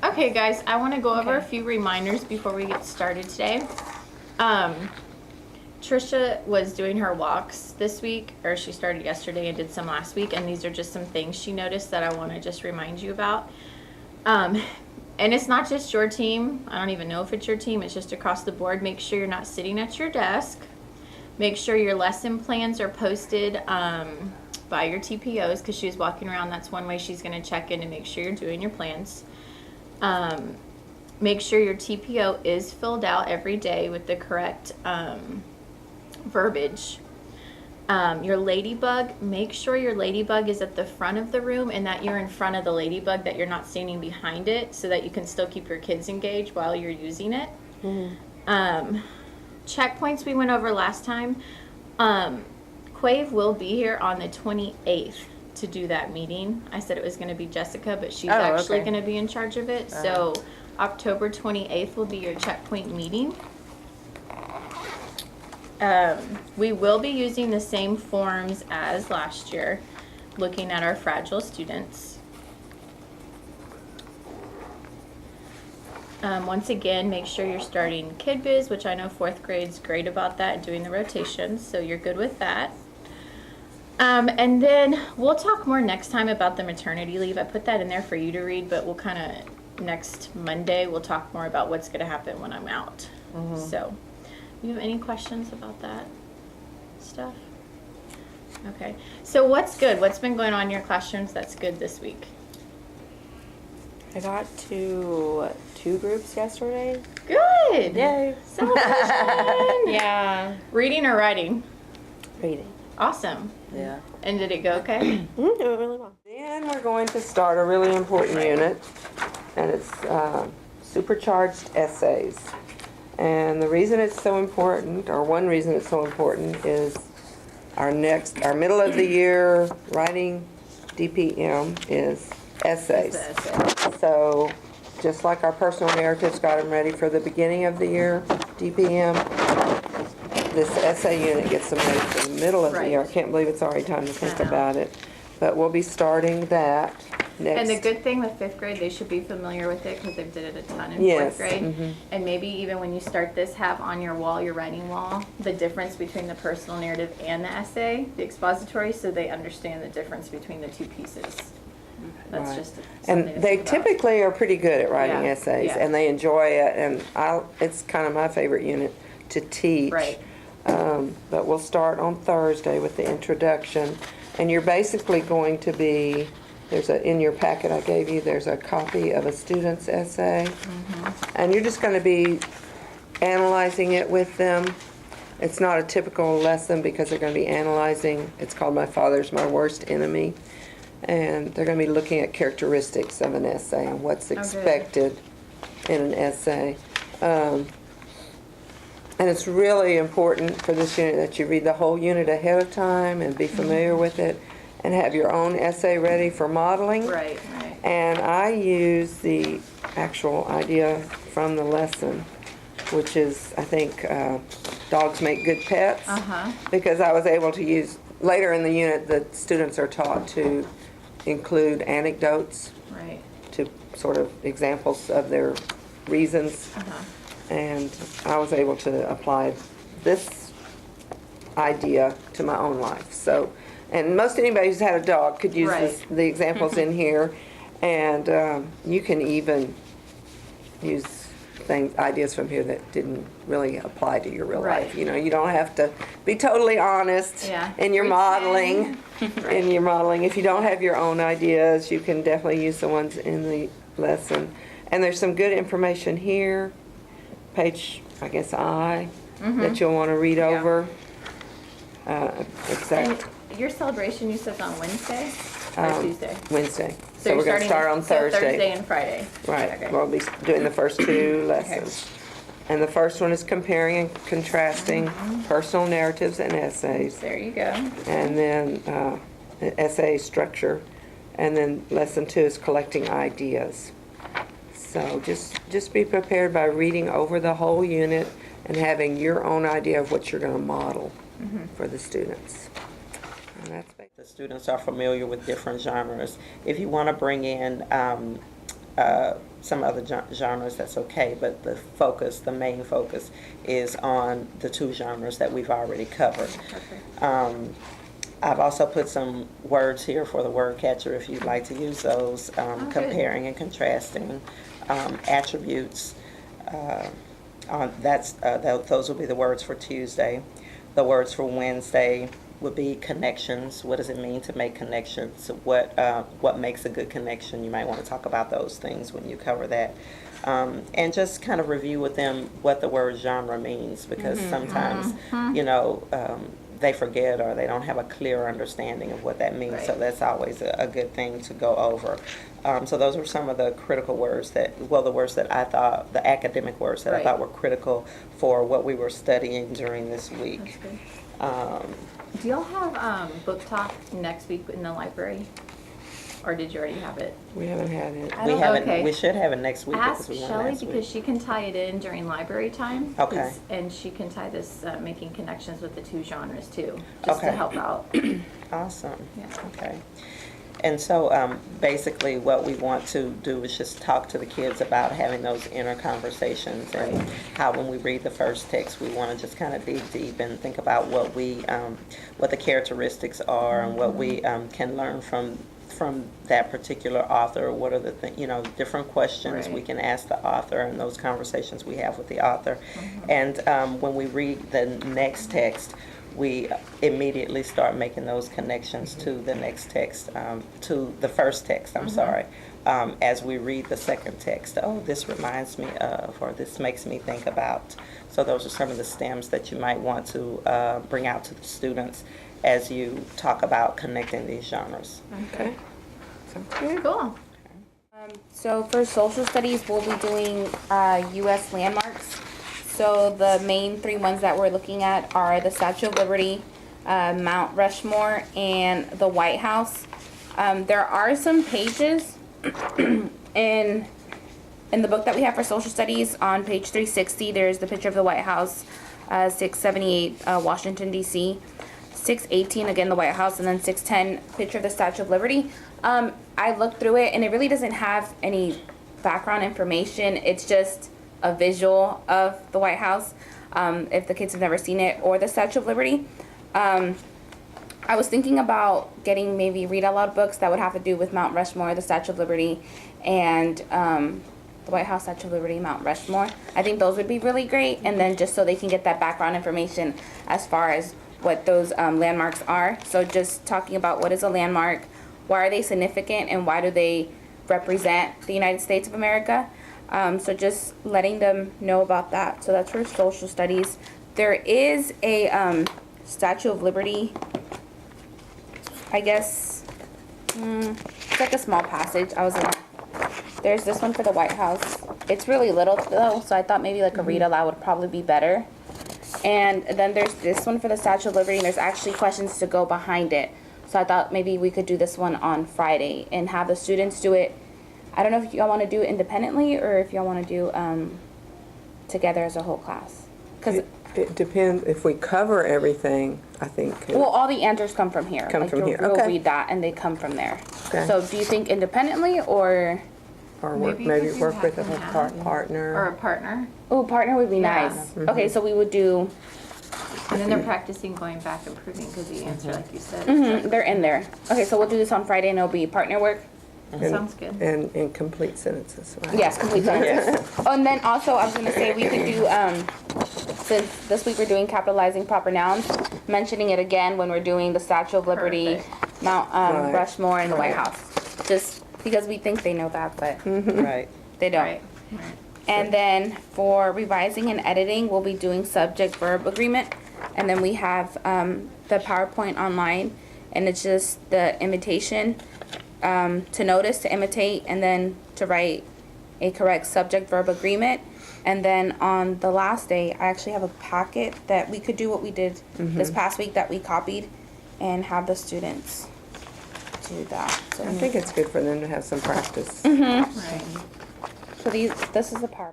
Okay, guys, I want to go over a Okay. few reminders before we get started today. Trisha was doing her walks this week, or she started yesterday and did some last week, and these are just some things she noticed that I want to just remind you about. And it's not just your team. I don't even know if it's your team. It's just across the board. Make sure you're not sitting at your desk. Make sure your lesson plans are posted by your TPOs, because she was walking around. That's one way she's going to check in and make sure you're doing your plans. Make sure your TPO is filled out every day with the correct verbiage. Your ladybug, make sure your ladybug is at the front of the room and that you're in front of the ladybug, that you're not standing behind it, so that you can still keep your kids engaged while you're using it. Checkpoints we went over last time. Quave will be here on the 28th to do that meeting. I said it was going to be Jessica, but she's actually going to be in charge of it. So October 28th will be your checkpoint meeting. We will be using the same forms as last year, looking at our fragile students. Once again, make sure you're starting Kid Biz, which I know 4th grade's great about that, and doing the rotations, so you're good with that. And then we'll talk more next time about the maternity leave. I put that in there for you to read, but we'll kind of, next Monday, we'll talk more about what's going to happen when I'm out. So, you have any questions about that stuff? Okay. So what's good? What's been going on in your classrooms that's good this week? I got to 2 groups yesterday. Good! Yay! Celebration! Yeah. Reading or writing? Reading. Awesome. Yeah. And did it go okay? It went really well. Then we're going to start a really important unit, and it's supercharged essays. And the reason it's so important, or one reason it's so important, is our middle of the year writing DPM is essays. It's the essay. So just like our personal narratives got them ready for the beginning of the year DPM, this essay unit gets them ready for the middle of the year. I can't believe it's already time to think about it. But we'll be starting that next. And the good thing with 5th grade, they should be familiar with it because they did it a ton in Yes. 4th grade. And maybe even when you start this, have on your wall, your writing wall, the difference between the personal narrative and the essay, the expository, so they understand the difference between the two pieces. That's Right. just something And to they think about. typically are pretty good at writing Yeah, essays, yeah. and they enjoy it, and it's kind of my favorite unit to teach. Right. But we'll start on Thursday with the introduction, and you're basically going to be, in your packet I gave you, there's a copy of a student's essay, and you're just going to be analyzing it with them. It's not a typical lesson because they're going to be analyzing, it's called My Father's My Worst Enemy. And they're going to be looking at characteristics of an essay and what's expected in an essay. And it's really important for this unit that you read the whole unit ahead of time and be familiar with it and have your own essay ready for modeling. Right. And I use the actual idea from the lesson, which is, I think, dogs make good pets. Because I was able to use, later in the unit, the students are taught to include anecdotes to sort of examples of their reasons. And I was able to apply this idea to my own life. So, and most anybody who's had a dog could use the examples in here. And you can even use ideas from here that didn't really apply to your real life. You know, you don't have to be totally honest in your modeling. In your modeling, if you don't have your own ideas, you can definitely use the ones in the lesson. And there's some good information here, page, I guess, that you'll want to read over. And your celebration, you said, on Wednesday or Tuesday? Wednesday. So we're going to start on Thursday. Thursday and Friday. Right. Okay. We'll be doing the first 2 lessons. And the first one is comparing and contrasting personal narratives and essays. There you go. And then essay structure. And then lesson 2 is collecting ideas. So just be prepared by reading over the whole unit and having your own idea of what you're going to model for the students. And that's The students are familiar with different genres. If you want to bring in some other genres, that's okay, but the main focus is on the 2 genres that we've already covered. I've also put some words here for the word catcher if you'd like to use those, comparing and contrasting attributes. Those will be the words for Tuesday. The words for Wednesday would be connections. What does it mean to make connections? What makes a good connection? You might want to talk about those things when you cover that. And just kind of review with them what the word genre means, because sometimes, they forget or they don't have a clear understanding of what that means. Right. So that's always a good thing to go over. So those were some of the critical words the words that I thought, the academic words that I Right. thought were critical for what we were studying during this That's week. good. Do y'all have book talk next week in the library? Or did you already have it? We haven't had it. I We don't- haven't. okay. We should have it next week Ask because we went Shelley last because week. she can tie it in during library time. 'Cause- Okay. And she can tie this making connections with the 2 genres too, just to Okay. help out. Awesome. Yeah. Okay. And so basically what we want to do is just talk to the kids about having those inner conversations, and Right. how when we read the first text, we want to just kind of dig deep and think about what the characteristics are and what we can learn from that particular author. What are the different questions Right. we can ask the author, and those conversations we have with the author. And when we read the next text, we immediately start making those connections to the next text, to the first text, I'm sorry. As we read the second text, oh, this reminds me of, or this makes me think about. So those are some of the stems that you might want to bring out to the students as you talk about connecting these genres. Okay. Sounds good. Cool. So for social studies, we'll be doing U.S. landmarks. So the main 3 ones that we're looking at are the Statue of Liberty, Mount Rushmore, and the White House. There are some pages in the book that we have for social studies. On page 360, there's the picture of the White House, 678 Washington, D.C., 618, again, the White House, and then 610, picture of the Statue of Liberty. I looked through it, and it really doesn't have any background information. It's just a visual of the White House, if the kids have never seen it, or the Statue of Liberty. I was thinking about getting maybe read-aloud books that would have to do with Mount Rushmore, the Statue of Liberty, and the White House, Statue of Liberty, Mount Rushmore. I think those would be really great, and then just so they can get that background information as far as what those landmarks are. So just talking about what is a landmark, why are they significant, and why do they represent the United States of America. So just letting them know about that. So that's for social studies. There is a Statue of Liberty, I guess, it's like a small passage. There's this one for the White House. It's really little though, so I thought maybe like a read aloud would probably be better. And then there's this one for the Statue of Liberty, and there's actually questions to go behind it. So I thought maybe we could do this one on Friday and have the students do it. I don't know if y'all want to do it independently or if y'all want to do together as a whole class. Because It depends, if we cover everything, I think. well, all the answers come from here. Come from here, We'll okay. read that and they come from there. Okay. So do you think independently or? Or Maybe maybe we could work with a have them have- partner. Or a partner. Oh, partner would be Yeah. nice. Okay, so we would do. And then they're practicing going back and proving because the answer, like you said, They're in there. Okay, so we'll do this on Friday and it'll be partner work. sounds good. And in complete sentences, right? Yes, complete sentences. Oh, and then also I was gonna say we could do since this week we're doing capitalizing proper nouns, mentioning it again when we're doing the Statue of Liberty, Perfect. Mount Right. Rushmore, and the White Right. House. Just because we think they know that, but Right. they don't. Right. Right. And then for revising and editing, we'll be doing subject-verb agreement. And then we have the PowerPoint online, and it's just the invitation to notice, to imitate, and then to write a correct subject-verb agreement. And then on the last day, I actually have a packet that we could do what we did this past week that we copied and have the students do that. So, I think it's good for them to have some practice. Right. so this is the PowerPoint.